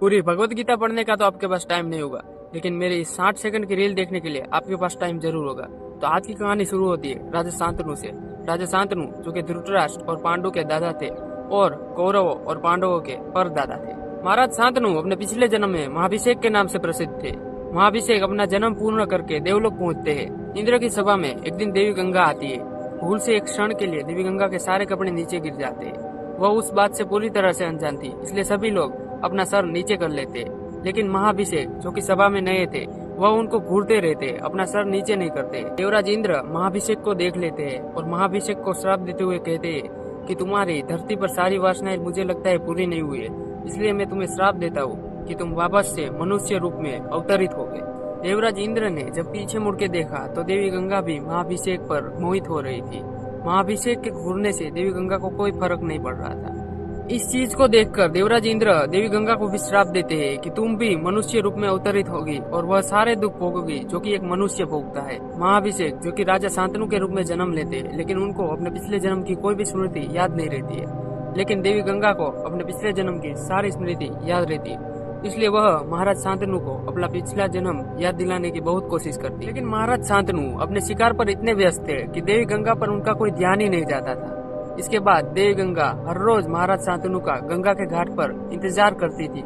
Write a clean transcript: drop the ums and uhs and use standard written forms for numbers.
पूरी भगवत गीता पढ़ने का तो आपके पास टाइम नहीं होगा, लेकिन मेरी इस 60 सेकंड की रील देखने के लिए आपके पास टाइम जरूर होगा। तो आज की कहानी शुरू होती है राजा शांतनु से। राजा शांतनु जो कि धृतराष्ट्र और पांडु के दादा थे और कौरवों और पांडवों के परदादा थे। महाराज शांतनु अपने पिछले जन्म में महाभिषेक के नाम से प्रसिद्ध थे। महाभिषेक अपना जन्म पूर्ण करके देवलोक पहुंचते हैं। इंद्र की सभा में एक दिन देवी गंगा आती है। भूल से एक क्षण के लिए देवी गंगा के सारे कपड़े नीचे गिर जाते हैं। वह उस बात से पूरी तरह से अनजान थी, इसलिए सभी लोग अपना सर नीचे कर लेते। लेकिन महाभिषेक जो कि सभा में नए थे, वह उनको घूरते रहते, अपना सर नीचे नहीं करते। देवराज इंद्र महाभिषेक को देख लेते हैं और महाभिषेक को श्राप देते हुए कहते हैं कि तुम्हारी धरती पर सारी वासनाएं मुझे लगता है पूरी नहीं हुई है, इसलिए मैं तुम्हें श्राप देता हूँ कि तुम वापस से मनुष्य रूप में अवतरित होगे। देवराज इंद्र ने जब पीछे मुड़ के देखा तो देवी गंगा भी महाभिषेक पर मोहित हो रही थी। महाभिषेक के घूरने से देवी गंगा को कोई फर्क नहीं पड़ रहा था। इस चीज को देखकर देवराज इंद्र देवी गंगा को भी श्राप देते हैं कि तुम भी मनुष्य रूप में अवतरित होगी और वह सारे दुख भोगोगी जो कि एक मनुष्य भोगता है। महाभिषेक जो कि राजा शांतनु के रूप में जन्म लेते हैं, लेकिन उनको अपने पिछले जन्म की कोई भी स्मृति याद नहीं रहती है, लेकिन देवी गंगा को अपने पिछले जन्म की सारी स्मृति याद रहती है। इसलिए वह महाराज शांतनु को अपना पिछला जन्म याद दिलाने की बहुत कोशिश करती है। लेकिन महाराज शांतनु अपने शिकार पर इतने व्यस्त थे कि देवी गंगा पर उनका कोई ध्यान ही नहीं जाता था। इसके बाद देवी गंगा हर रोज महाराज शांतनु का गंगा के घाट पर इंतजार करती थी।